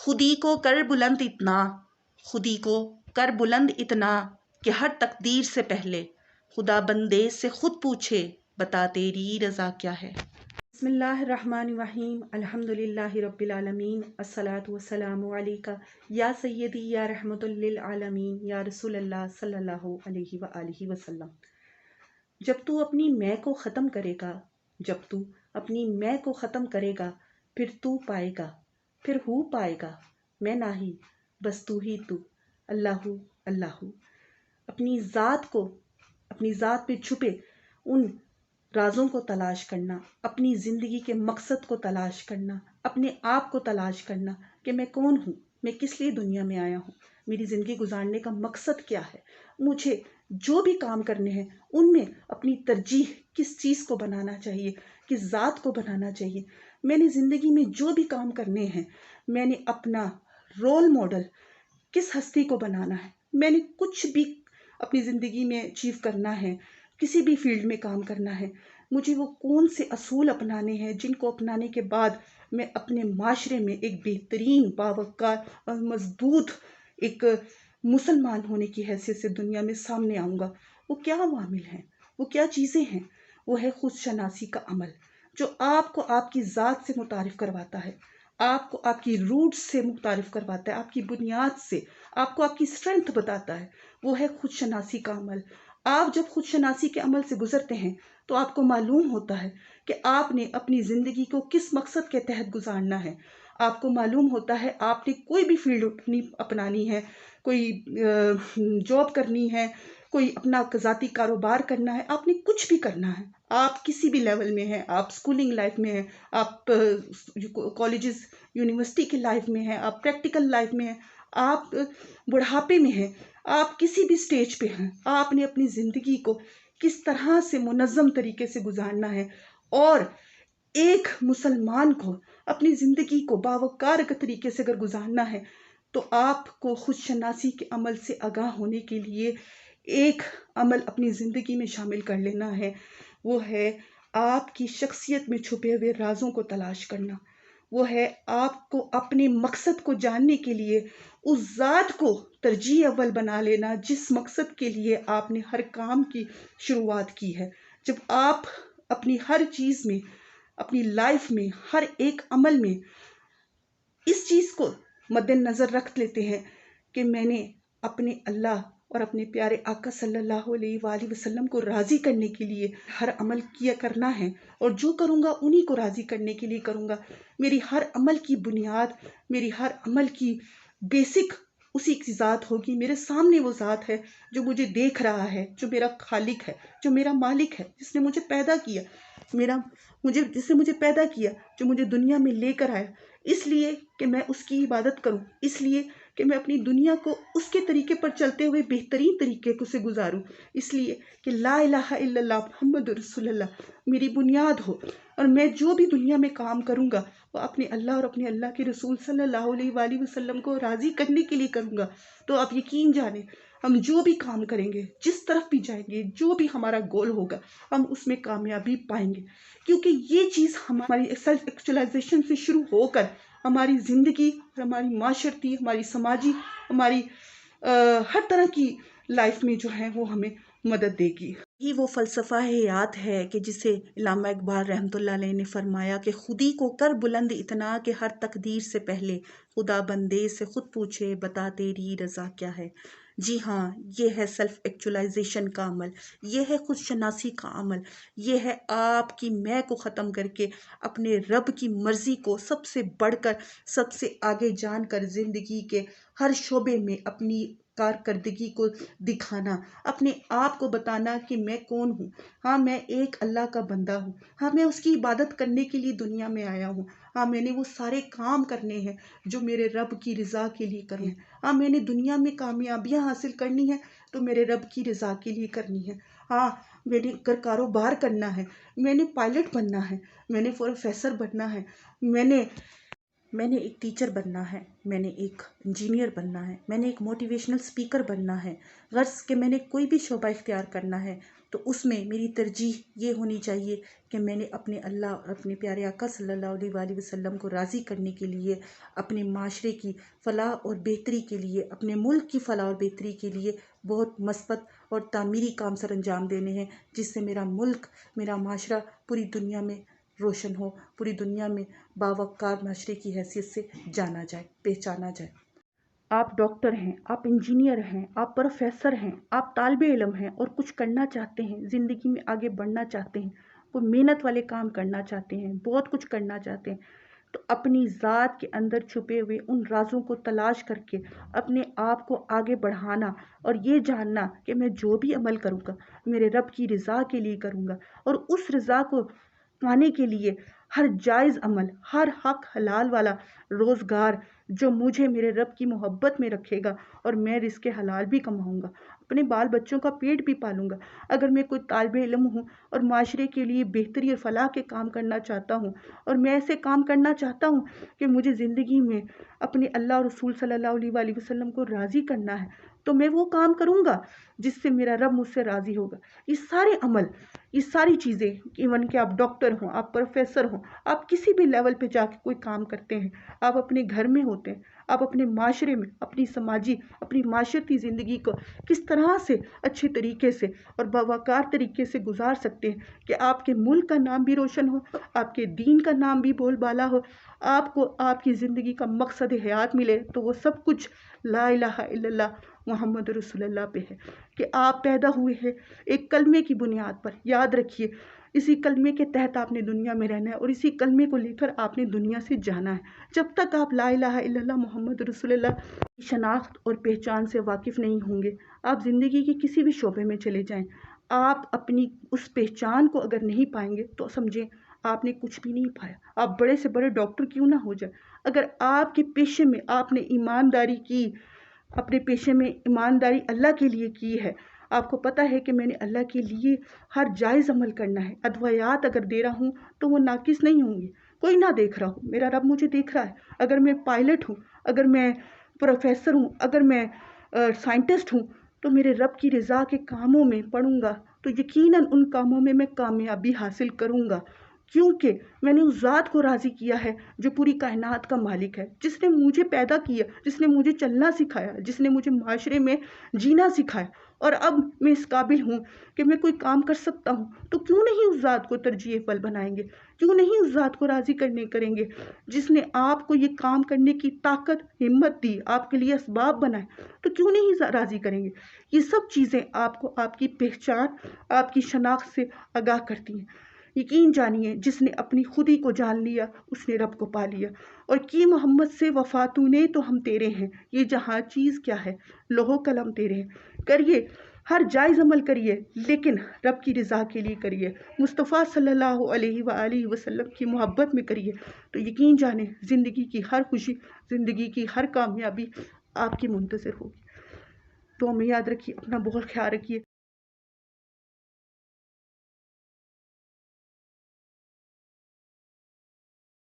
خودی کو کر بلند اتنا، خودی کو کر بلند اتنا کہ ہر تقدیر سے پہلے خدا بندے سے خود پوچھے بتا تیری رضا کیا ہے۔ بسم اللہ الرحمن الرحیم، الحمد للہ رب العالمین، الصلاۃ والسلام علیکہ یا سیدی یا رحمت للعالمین یا رسول اللہ صلی اللہ علیہ وآلہ وسلم۔ جب تو اپنی میں کو ختم کرے گا، جب تو اپنی میں کو ختم کرے گا، پھر تو پائے گا، پھر ہو پائے گا، میں نہیں بس تو ہی تو، اللہ اللہ۔ اپنی ذات کو، اپنی ذات پہ چھپے ان رازوں کو تلاش کرنا، اپنی زندگی کے مقصد کو تلاش کرنا، اپنے آپ کو تلاش کرنا کہ میں کون ہوں، میں کس لیے دنیا میں آیا ہوں، میری زندگی گزارنے کا مقصد کیا ہے، مجھے جو بھی کام کرنے ہیں ان میں اپنی ترجیح کس چیز کو بنانا چاہیے، کس ذات کو بنانا چاہیے۔ میں نے زندگی میں جو بھی کام کرنے ہیں، میں نے اپنا رول ماڈل کس ہستی کو بنانا ہے، میں نے کچھ بھی اپنی زندگی میں اچیو کرنا ہے، کسی بھی فیلڈ میں کام کرنا ہے، مجھے وہ کون سے اصول اپنانے ہیں جن کو اپنانے کے بعد میں اپنے معاشرے میں ایک بہترین باوقار اور مضبوط ایک مسلمان ہونے کی حیثیت سے دنیا میں سامنے آؤں گا۔ وہ کیا عوامل ہیں، وہ کیا چیزیں ہیں؟ وہ ہے خود شناسی کا عمل، جو آپ کو آپ کی ذات سے متعارف کرواتا ہے، آپ کو آپ کی روٹ سے متعارف کرواتا ہے، آپ کی بنیاد سے، آپ کو آپ کی اسٹرینتھ بتاتا ہے۔ وہ ہے خود شناسی کا عمل۔ آپ جب خود شناسی کے عمل سے گزرتے ہیں تو آپ کو معلوم ہوتا ہے کہ آپ نے اپنی زندگی کو کس مقصد کے تحت گزارنا ہے۔ آپ کو معلوم ہوتا ہے آپ نے کوئی بھی فیلڈ اپنانی ہے، کوئی جاب کرنی ہے، کوئی اپنا ذاتی کاروبار کرنا ہے، آپ نے کچھ بھی کرنا ہے، آپ کسی بھی لیول میں ہیں، آپ اسکولنگ لائف میں ہیں، آپ کالجز یونیورسٹی کی لائف میں ہیں، آپ پریکٹیکل لائف میں ہیں، آپ بڑھاپے میں ہیں، آپ کسی بھی سٹیج پہ ہیں، آپ نے اپنی زندگی کو کس طرح سے منظم طریقے سے گزارنا ہے۔ اور ایک مسلمان کو اپنی زندگی کو باوقار طریقے سے اگر گزارنا ہے تو آپ کو خود شناسی کے عمل سے آگاہ ہونے کے لیے ایک عمل اپنی زندگی میں شامل کر لینا ہے۔ وہ ہے آپ کی شخصیت میں چھپے ہوئے رازوں کو تلاش کرنا۔ وہ ہے آپ کو اپنے مقصد کو جاننے کے لیے اس ذات کو ترجیح اول بنا لینا جس مقصد کے لیے آپ نے ہر کام کی شروعات کی ہے۔ جب آپ اپنی ہر چیز میں، اپنی لائف میں، ہر ایک عمل میں اس چیز کو مد نظر رکھ لیتے ہیں کہ میں نے اپنے اللہ اور اپنے پیارے آقا صلی اللہ علیہ وآلہ وسلم کو راضی کرنے کے لیے ہر عمل کیا کرنا ہے، اور جو کروں گا انہی کو راضی کرنے کے لیے کروں گا۔ میری ہر عمل کی بنیاد، میری ہر عمل کی بیسک اسی کی ذات ہوگی۔ میرے سامنے وہ ذات ہے جو مجھے دیکھ رہا ہے، جو میرا خالق ہے، جو میرا مالک ہے، جس نے مجھے پیدا کیا، جس نے مجھے پیدا کیا، جو مجھے دنیا میں لے کر آیا، اس لیے کہ میں اس کی عبادت کروں، اس لیے کہ میں اپنی دنیا کو اس کے طریقے پر چلتے ہوئے بہترین طریقے سے گزاروں، اس لیے کہ لا الہ الا اللہ محمد رسول اللہ میری بنیاد ہو، اور میں جو بھی دنیا میں کام کروں گا وہ اپنے اللہ اور اپنے اللہ کے رسول صلی اللہ علیہ وآلہ وسلم کو راضی کرنے کے لیے کروں گا۔ تو آپ یقین جانیں، ہم جو بھی کام کریں گے، جس طرف بھی جائیں گے، جو بھی ہمارا گول ہوگا، ہم اس میں کامیابی پائیں گے، کیونکہ یہ چیز ہماری سیلف ایکچولائزیشن سے شروع ہو کر ہماری زندگی، ہماری معاشرتی، ہماری سماجی، ہماری ہر طرح کی لائف میں جو ہے وہ ہمیں مدد دے گی۔ یہ وہ فلسفہ حیات ہے کہ جسے علامہ اقبال رحمۃ اللہ علیہ نے فرمایا کہ خودی کو کر بلند اتنا کہ ہر تقدیر سے پہلے خدا بندے سے خود پوچھے بتا تیری رضا کیا ہے۔ جی ہاں، یہ ہے سیلف ایکچولائزیشن کا عمل، یہ ہے خود شناسی کا عمل، یہ ہے آپ کی میں کو ختم کر کے اپنے رب کی مرضی کو سب سے بڑھ کر، سب سے آگے جان کر زندگی کے ہر شعبے میں اپنی کارکردگی کو دکھانا، اپنے آپ کو بتانا کہ میں کون ہوں۔ ہاں، میں ایک اللہ کا بندہ ہوں، ہاں میں اس کی عبادت کرنے کے لیے دنیا میں آیا ہوں، ہاں میں نے وہ سارے کام کرنے ہیں جو میرے رب کی رضا کے لیے کرنے ہیں، ہاں میں نے دنیا میں کامیابیاں حاصل کرنی ہے تو میرے رب کی رضا کے لیے کرنی ہے، ہاں میں نے اگر کاروبار کرنا ہے، میں نے پائلٹ بننا ہے، میں نے پروفیسر بننا ہے، میں نے ایک ٹیچر بننا ہے، میں نے ایک انجینئر بننا ہے، میں نے ایک موٹیویشنل اسپیکر بننا ہے، غرض کہ میں نے کوئی بھی شعبہ اختیار کرنا ہے تو اس میں میری ترجیح یہ ہونی چاہیے کہ میں نے اپنے اللہ اور اپنے پیارے آقا صلی اللہ علیہ وآلہ وسلم کو راضی کرنے کے لیے، اپنے معاشرے کی فلاح اور بہتری کے لیے، اپنے ملک کی فلاح اور بہتری کے لیے بہت مثبت اور تعمیری کام سر انجام دینے ہیں، جس سے میرا ملک، میرا معاشرہ پوری دنیا میں روشن ہو، پوری دنیا میں باوقار معاشرے کی حیثیت سے جانا جائے، پہچانا جائے۔ آپ ڈاکٹر ہیں، آپ انجینئر ہیں، آپ پروفیسر ہیں، آپ طالب علم ہیں اور کچھ کرنا چاہتے ہیں، زندگی میں آگے بڑھنا چاہتے ہیں، کوئی محنت والے کام کرنا چاہتے ہیں، بہت کچھ کرنا چاہتے ہیں، تو اپنی ذات کے اندر چھپے ہوئے ان رازوں کو تلاش کر کے اپنے آپ کو آگے بڑھانا اور یہ جاننا کہ میں جو بھی عمل کروں گا میرے رب کی رضا کے لیے کروں گا، اور اس رضا کو پانے کے لیے ہر جائز عمل، ہر حق حلال والا روزگار جو مجھے میرے رب کی محبت میں رکھے گا، اور میں رزق حلال بھی کماؤں گا، اپنے بال بچوں کا پیٹ بھی پالوں گا۔ اگر میں کوئی طالب علم ہوں اور معاشرے کے لیے بہتری اور فلاح کے کام کرنا چاہتا ہوں، اور میں ایسے کام کرنا چاہتا ہوں کہ مجھے زندگی میں اپنے اللہ اور رسول صلی اللہ علیہ وآلہ وسلم کو راضی کرنا ہے، تو میں وہ کام کروں گا جس سے میرا رب مجھ سے راضی ہوگا۔ یہ سارے عمل، یہ ساری چیزیں، ایون کہ آپ ڈاکٹر ہوں، آپ پروفیسر ہوں، آپ کسی بھی لیول پہ جا کے کوئی کام کرتے ہیں، آپ اپنے گھر میں ہوتے ہیں، آپ اپنے معاشرے میں اپنی سماجی، اپنی معاشرتی زندگی کو کس طرح سے اچھے طریقے سے اور باوقار طریقے سے گزار سکتے ہیں کہ آپ کے ملک کا نام بھی روشن ہو، آپ کے دین کا نام بھی بول بالا ہو، آپ کو آپ کی زندگی کا مقصد حیات ملے، تو وہ سب کچھ لا الہ الا اللہ محمد رسول اللہ پہ ہے کہ آپ پیدا ہوئے ہیں ایک کلمے کی بنیاد پر۔ یاد رکھیے، اسی کلمے کے تحت آپ نے دنیا میں رہنا ہے اور اسی کلمے کو لے کر آپ نے دنیا سے جانا ہے۔ جب تک آپ لا الہ الا اللہ محمد رسول اللہ کی شناخت اور پہچان سے واقف نہیں ہوں گے، آپ زندگی کے کسی بھی شعبے میں چلے جائیں، آپ اپنی اس پہچان کو اگر نہیں پائیں گے تو سمجھیں آپ نے کچھ بھی نہیں پایا۔ آپ بڑے سے بڑے ڈاکٹر کیوں نہ ہو جائیں، اگر آپ کے پیشے میں آپ نے ایمانداری کی، اپنے پیشے میں ایمانداری اللہ کے لیے کی ہے، آپ کو پتہ ہے کہ میں نے اللہ کے لیے ہر جائز عمل کرنا ہے، ادویات اگر دے رہا ہوں تو وہ ناقص نہیں ہوں گے، کوئی نہ دیکھ رہا ہوں، میرا رب مجھے دیکھ رہا ہے۔ اگر میں پائلٹ ہوں، اگر میں پروفیسر ہوں، اگر میں سائنٹسٹ ہوں، تو میرے رب کی رضا کے کاموں میں پڑھوں گا تو یقیناً ان کاموں میں کامیابی حاصل کروں گا، کیونکہ میں نے اس ذات کو راضی کیا ہے جو پوری کائنات کا مالک ہے، جس نے مجھے پیدا کیا، جس نے مجھے چلنا سکھایا، جس نے مجھے معاشرے میں جینا سکھایا، اور اب میں اس قابل ہوں کہ میں کوئی کام کر سکتا ہوں، تو کیوں نہیں اس ذات کو ترجیح پل بنائیں گے، کیوں نہیں اس ذات کو راضی کریں گے جس نے آپ کو یہ کام کرنے کی طاقت، ہمت دی، آپ کے لیے اسباب بنائے، تو کیوں نہیں راضی کریں گے۔ یہ سب چیزیں آپ کو آپ کی پہچان، آپ کی شناخت سے آگاہ کرتی ہیں۔ یقین جانیے، جس نے اپنی خودی کو جان لیا اس نے رب کو پا لیا، اور کی محمد سے وفا تو نے تو ہم تیرے ہیں، یہ جہاں چیز کیا ہے، لوہو قلم تیرے ہیں۔ کریے، ہر جائز عمل کریے، لیکن رب کی رضا کے لیے کریے، مصطفیٰ صلی اللہ علیہ وآلہ وسلم کی محبت میں کریے، تو یقین جانیں زندگی کی ہر خوشی، زندگی کی ہر کامیابی آپ کی منتظر ہوگی۔ تو ہمیں یاد رکھیے، اپنا بہت خیال رکھیے۔